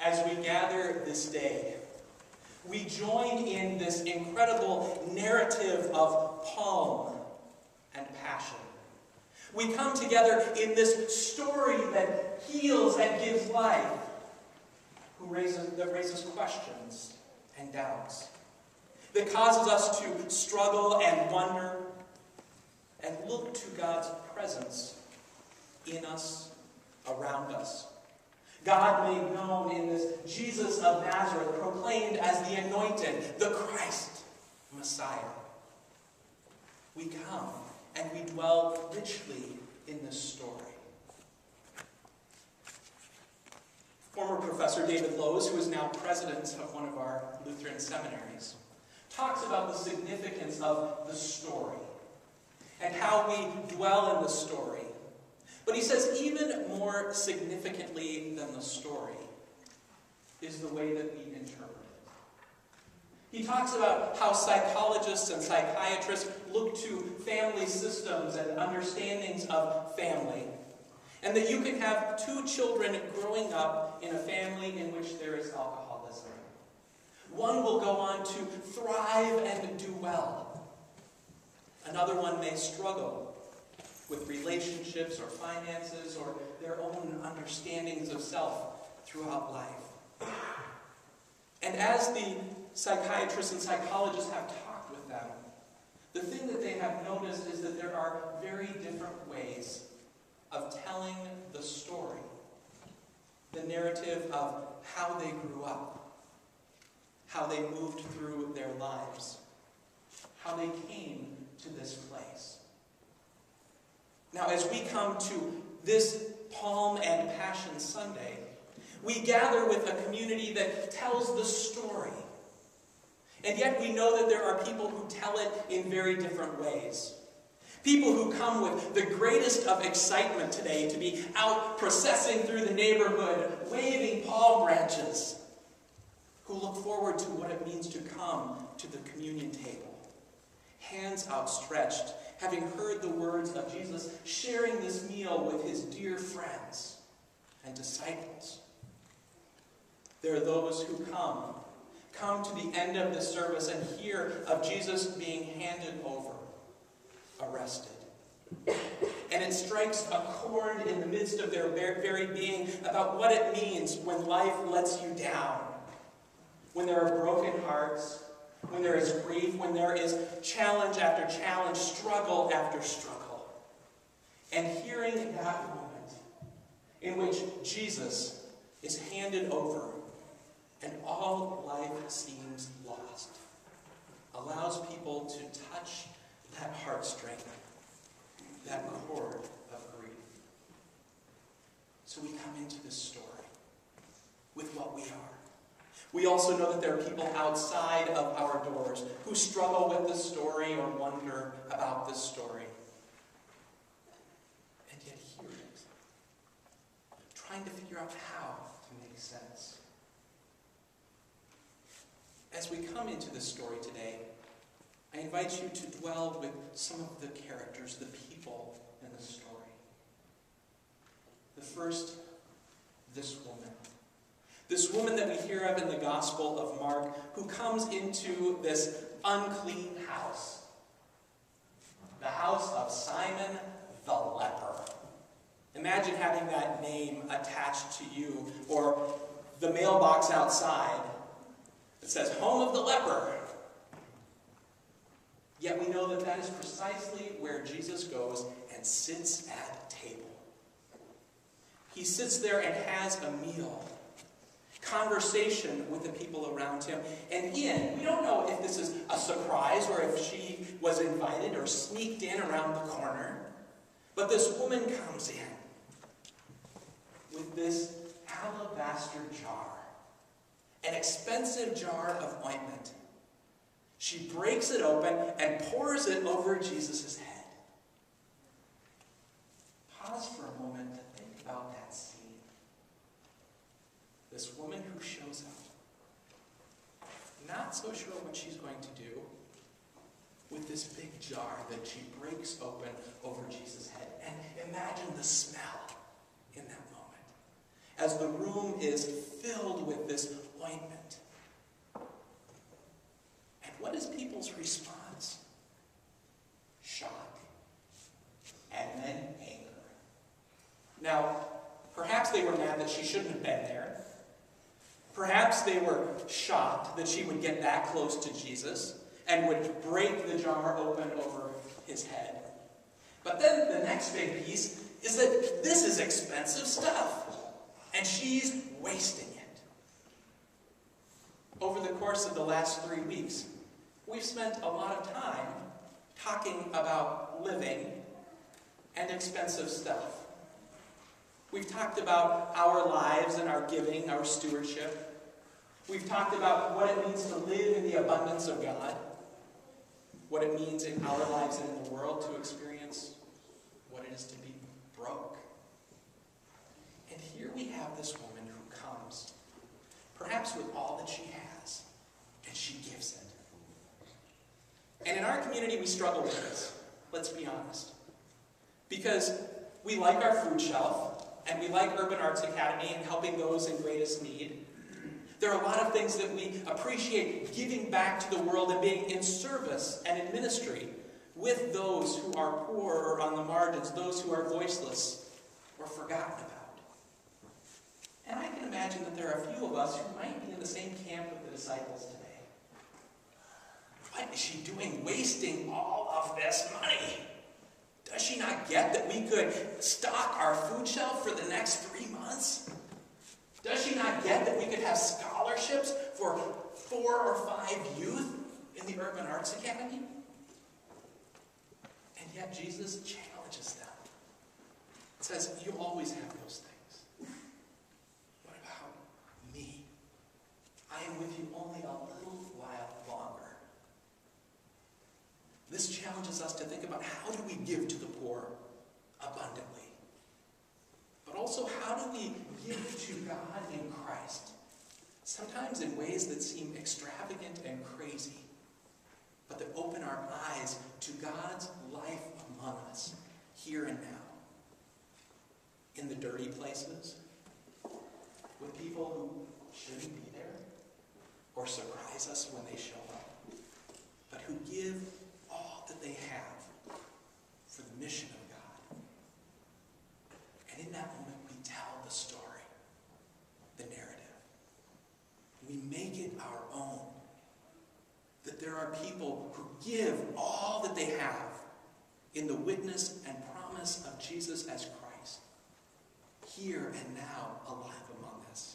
as we gather this day, we join in this incredible narrative of Palm and Passion. We come together in this story that heals and gives life, that raises questions and doubts, that causes us to struggle and wonder and look to God's presence in us, around us. God made known in this Jesus of Nazareth, proclaimed as the Anointed, the Christ, Messiah. We come and we dwell richly in this story. Former Professor David Lowes, who is now president of one of our Lutheran seminaries, talks about the significance of the story and how we dwell in the story. But he says even more significantly than the story is the way that we interpret it. He talks about how psychologists and psychiatrists look to family systems and understandings of family, and that you can have two children growing up in a family in which there is alcoholism. One will go on to thrive and do well. Another one may struggle with relationships or finances or their own understandings of self throughout life. And as the psychiatrists and psychologists have talked with them, the thing that they have noticed is that there are very different ways of telling the story, the narrative of how they grew up, how they moved through their lives, how they came to this place. Now, as we come to this Palm and Passion Sunday, we gather with a community that tells the story. And yet we know that there are people who tell it in very different ways. People who come with the greatest of excitement today to be out processing through the neighborhood, waving palm branches, who look forward to what it means to come to the communion table, hands outstretched, having heard the words of Jesus, sharing this meal with his dear friends and disciples. There are those who come to the end of the service and hear of Jesus being handed over, arrested. And it strikes a chord in the midst of their very being about what it means when life lets you down, when there are broken hearts, when there is grief, when there is challenge after challenge, struggle after struggle. And hearing that moment in which Jesus is handed over and all life seems lost allows people to touch that heartstring, that chord of grief. So we come into this story with what we are. We also know that there are people outside of our doors who struggle with the story or wonder about this story. And yet hear it, trying to figure out how to make sense. As we come into this story today, I invite you to dwell with some of the characters, the people in the story. The first, this woman. This woman that we hear of in the Gospel of Mark, who comes into this unclean house. The house of Simon the leper. Imagine having that name attached to you, or the mailbox outside that says, Home of the Leper. Yet we know that that is precisely where Jesus goes and sits at table. He sits there and has a meal. Conversation with the people around him. And we don't know if this is a surprise or if she was invited or sneaked in around the corner, but this woman comes in with this alabaster jar, an expensive jar of ointment. She breaks it open and pours it over Jesus' head. Pause for a moment to think about that scene. This woman who shows up, not so sure what she's going to do, with this big jar that she breaks open over Jesus' head. And imagine the smell in that moment, as the room is filled with been there. Perhaps they were shocked that she would get that close to Jesus and would break the jar open over his head. But then the next big piece is that this is expensive stuff, and she's wasting it. Over the course of the last 3 weeks, we've spent a lot of time talking about living and expensive stuff. We've talked about our lives and our giving, our stewardship. We've talked about what it means to live in the abundance of God, what it means in our lives and in the world to experience what it is to be broke. And here we have this woman who comes, perhaps with all that she has, and she gives it. And in our community, we struggle with this, let's be honest. Because we like our food shelf, and we like Urban Arts Academy and helping those in greatest need. There are a lot of things that we appreciate giving back to the world and being in service and in ministry with those who are poor or on the margins, those who are voiceless or forgotten about. And I can imagine that there are a few of us who might be in the same camp with the disciples today. What is she doing, wasting all of this money? Does she not get that we could stock our food shelf for the next 3 months? Does she not get that we could have scholarships for 4 or 5 youth in the Urban Arts Academy? And yet Jesus challenges them. It says, you always have those things. What about me? I am with you only a little while longer. This challenges us to think about how do we give to the poor abundantly? But also, how do we give to God in Christ? Sometimes in ways that seem extravagant and crazy, but that open our eyes to God's life among us, here and now. In the dirty places, with people who shouldn't be there, or surprise us when they show up, but who give all that they have for the mission of God. And in that moment, we tell the story, the narrative. We make it our own. That there are people who give all that they have in the witness and promise of Jesus as Christ, here and now, alive among us.